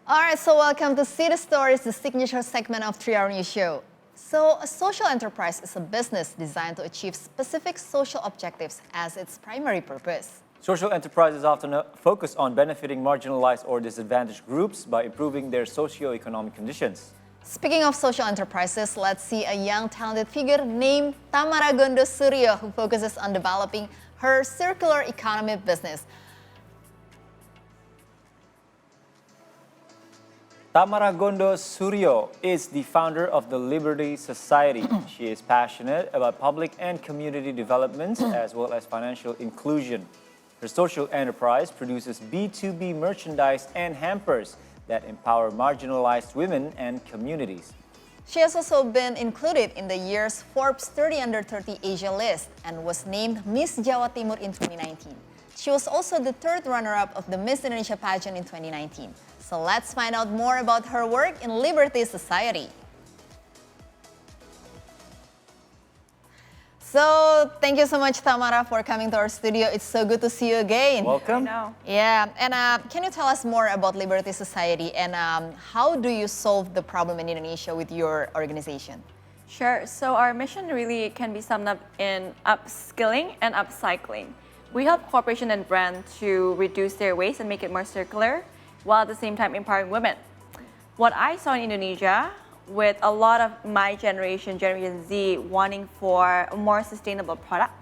All right, so welcome to See the Stories, the signature segment of 3-Hour News Show. So a social enterprise is a business designed to achieve specific social objectives as its primary purpose. Social enterprises often focus on benefiting marginalized or disadvantaged groups by improving their socio-economic conditions. Speaking of social enterprises, let's see a young talented figure named Tamara Gondo Soerijo who focuses on developing her circular economy business. Tamara Gondo Soerijo is the founder of the Liberty Society. She is passionate about public and community development as well as financial inclusion. Her social enterprise produces B2B merchandise and hampers that empower marginalized women and communities. She has also been included in the year's Forbes 30 Under 30 Asia list and was named Miss Jawa Timur in 2019. She was also the third runner-up of the Miss Indonesia pageant in 2019. So let's find out more about her work in Liberty Society. So thank you so much, Tamara, for coming to our studio. It's so good to see you again. Welcome. I know. Yeah, and can you tell us more about Liberty Society and how do you solve the problem in Indonesia with your organization? Sure. So our mission really can be summed up in upskilling and upcycling. We help corporations and brands to reduce their waste and make it more circular, while at the same time empowering women. What I saw in Indonesia, with a lot of my generation, Generation Z, wanting for a more sustainable product,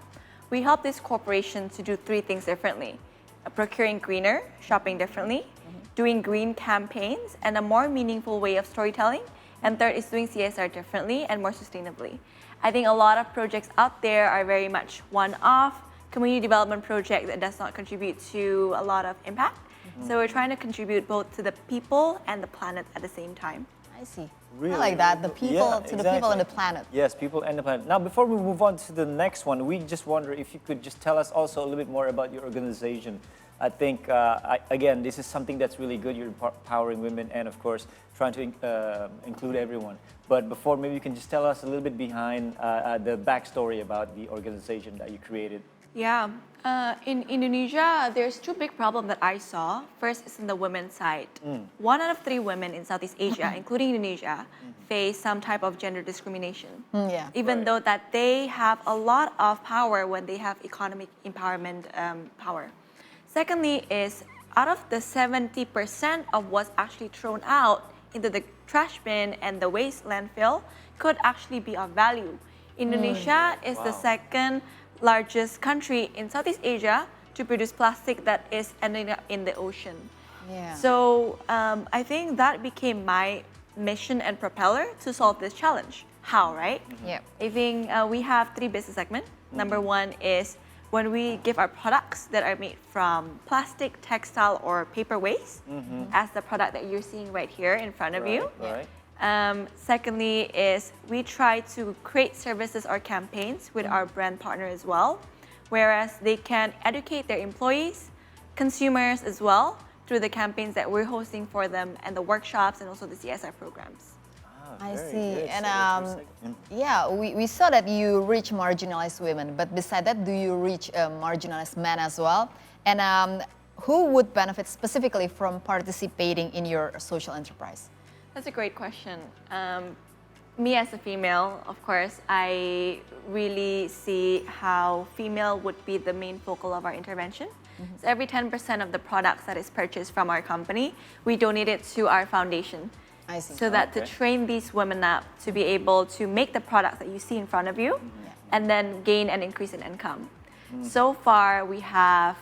we help these corporations to do three things differently. Procuring greener, shopping differently, doing green campaigns, and a more meaningful way of storytelling. And third is doing CSR differently and more sustainably. I think a lot of projects out there are very much one-off, community development project that does not contribute to a lot of impact. So we're trying to contribute both to the people and the planet at the same time. I see. Really? I like that. The people to the people and the planet. Yes, people and the planet. Now, before we move on to the next one, we just wonder if you could just tell us also a little bit more about your organization. I think, again, this is something that's really good. You're empowering women and, of course, trying to include everyone. But before, maybe you can just tell us a little bit behind the backstory about the organization that you created. Yeah, in Indonesia, there's two big problems that I saw. First is in the women's side. 1 out of 3 women in Southeast Asia, including Indonesia, face some type of gender discrimination. Yeah. Even though that they have a lot of power when they have economic empowerment power. Secondly is out of the 70% of what's actually thrown out into the trash bin and the waste landfill could actually be of value. Indonesia is the second largest country in Southeast Asia to produce plastic that is ending up in the ocean. Yeah. So I think that became my mission and propeller to solve this challenge. How, right? Yeah. I think we have 3 business segments. Number 1 is when we give our products that are made from plastic, textile, or paper waste as the product that you're seeing right here in front of you. Right. Secondly is we try to create services or campaigns with our brand partner as well, whereas they can educate their employees, consumers as well, through the campaigns that we're hosting for them and the workshops and also the CSR programs. I Very see. good. And So yeah, we saw that you reach marginalized women, but beside that, do you reach marginalized men as well? And who would benefit specifically from participating in your social enterprise? That's a great question. Me as a female, of course, I really see how female would be the main focal of our intervention. So every 10% of the products that is purchased from our company, we donate it to our foundation. I see. So that to train these women up to be able to make the products that you see in front of you and then gain and increase in income. So far, we have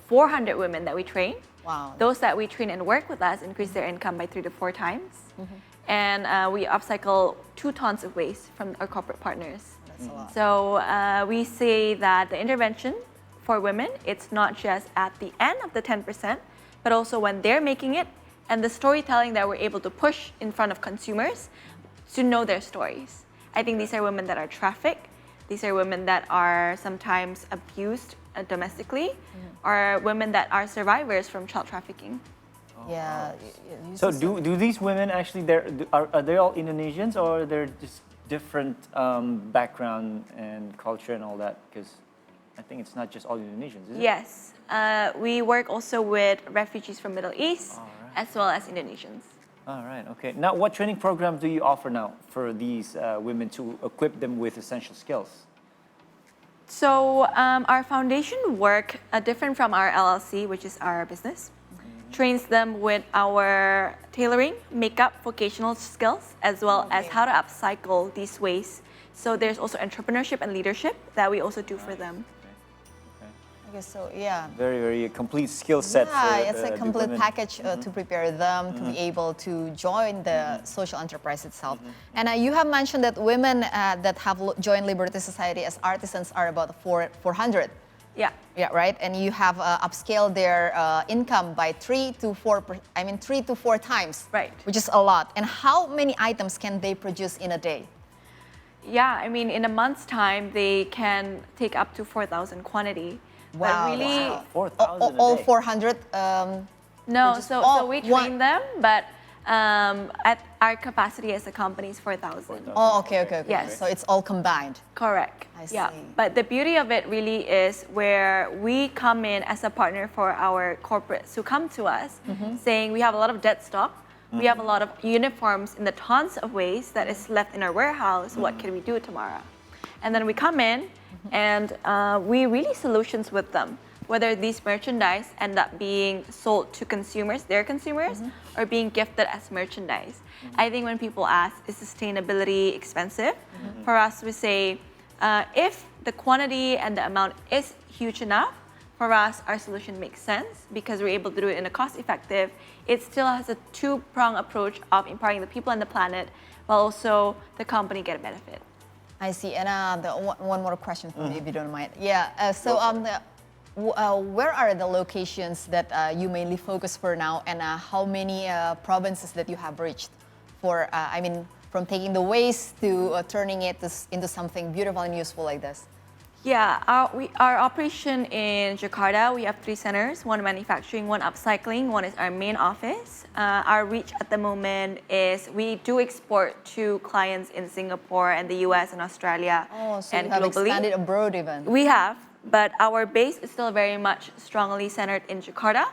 400 women that we train. Wow. Those that we train and work with us increase their income by 3 to 4 times. And we upcycle 2 tons of waste from our corporate partners. That's a lot. So we say that the intervention for women, it's not just at the end of the 10%, but also when they're making it and the storytelling that we're able to push in front of consumers to know their stories. I think these are women that are trafficked. These are women that are sometimes abused domestically, or women that are survivors from child trafficking. Yeah. So do these women actually, are they all Indonesians or they're just different background and culture and all that? Because I think it's not just all Indonesians, is it? Yes. We work also with refugees from Middle East, as well as Indonesians. All right, okay. Now, what training program do you offer now for these women to equip them with essential skills? So our foundation work, different from our LLC, which is our business, trains them with our tailoring, makeup, vocational skills, as well as how to upcycle these waste. So there's also entrepreneurship and leadership that we also do for them. Okay, so yeah. Very, very complete skill set. Yeah, for it's a the complete women. package to prepare them to be able to join the social enterprise itself. And you have mentioned that women that have joined Liberty Society as artisans are about 400. Yeah. Yeah, right. And you have upscaled their income by 3 to 4 times. Right. Which is a lot. And how many items can they produce in a day? Yeah, I mean, in a month's time, they can take up to 4,000 quantity. Wow. But really, 4,000 All a day. 400. no, just- so we one- train them, but at our capacity as a company is 4,000. Oh, okay. Yes. So it's all combined. Correct. I Yeah. see. But the beauty of it really is where we come in as a partner for our corporates who come to us saying we have a lot of dead stock. We have a lot of uniforms in the tons of waste that is left in our warehouse. What can we do tomorrow? And then we come in and we really solutions with them. Whether these merchandise end up being sold to consumers, their consumers, or being gifted as merchandise. I think when people ask, is sustainability expensive? For us, we say, if the quantity and the amount is huge enough, for us, our solution makes sense because we're able to do it in a cost-effective. It still has a two-pronged approach of empowering the people and the planet, while also the company get a benefit. I see. And one more question for me, if you don't mind. Yeah. Where are the locations that you mainly focus for now, and how many provinces that you have reached for? From taking the waste to turning it into something beautiful and useful like this. Yeah, our operation in Jakarta, we have 3 centers, one manufacturing, one upcycling, one is our main office. Our reach at the moment is we do export to clients in Singapore and the US and Australia Oh, so and you have globally. expanded abroad even. We have, but our base is still very much strongly centered in Jakarta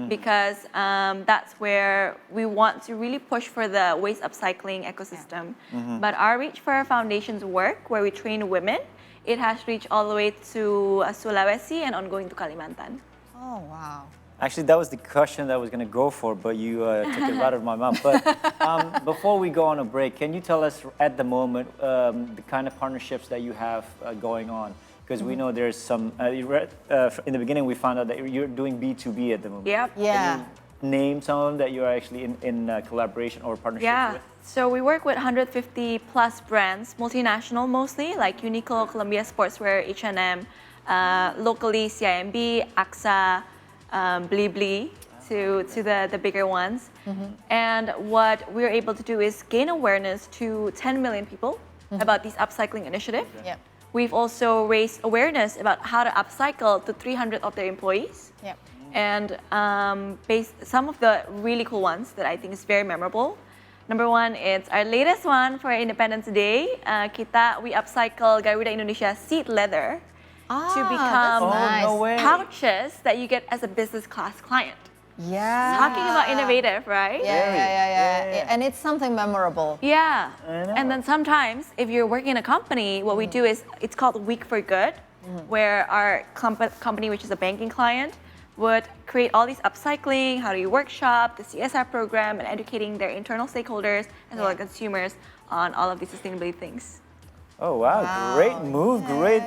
because that's where we want to really push for the waste upcycling ecosystem. But our reach for our foundation's work, where we train women, it has reached all the way to Sulawesi and ongoing to Kalimantan. Oh, wow. Actually, that was the question that I was going to go for, but you took it right out of my mouth. But before we go on a break, can you tell us at the moment the kind of partnerships that you have going on? Because we know there's some, in the beginning we found out that you're doing B2B at the moment. Yep. Yeah. Name some of them that you're actually in collaboration or partnership with? So we work with 150 plus brands, multinational mostly, like Uniqlo, Columbia Sportswear, H&M, locally CIMB, AXA, Blibli, to the bigger ones. And what we're able to do is gain awareness to 10 million people about this upcycling initiative. Yep. We've also raised awareness about how to upcycle to 300 of their employees. Yep. And some of the really cool ones that I think is very memorable. Number one, it's our latest one for Independence Day. We upcycle Garuda Indonesia seat leather to become that's nice. no way. pouches that you get as a business class client. Yeah. Talking about innovative, right? Yeah. And it's something memorable. Yeah. I know. And then sometimes, if you're working in a company, what we do is it's called Week for Good, where our company, which is a banking client, would create all these upcycling, how do you workshop, the CSR program, and educating their internal stakeholders as well as consumers on all of these sustainability things. Oh, wow. Wow. Great move, great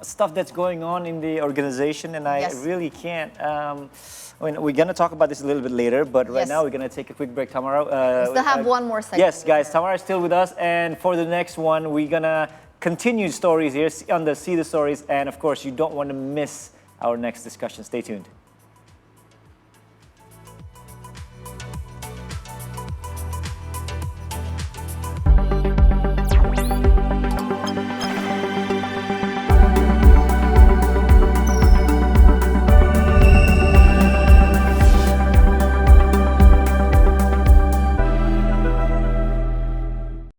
stuff that's going on in the organization, and I Yes. really can't. We're going to talk about this a little bit later, but right Yes. now we're going to take a quick break, Tamara. We still have one more segment. Yes, guys, Tamara is still with us, and for the next one, we're going to continue stories here on the See the Stories, and of course, you don't want to miss our next discussion. Stay tuned.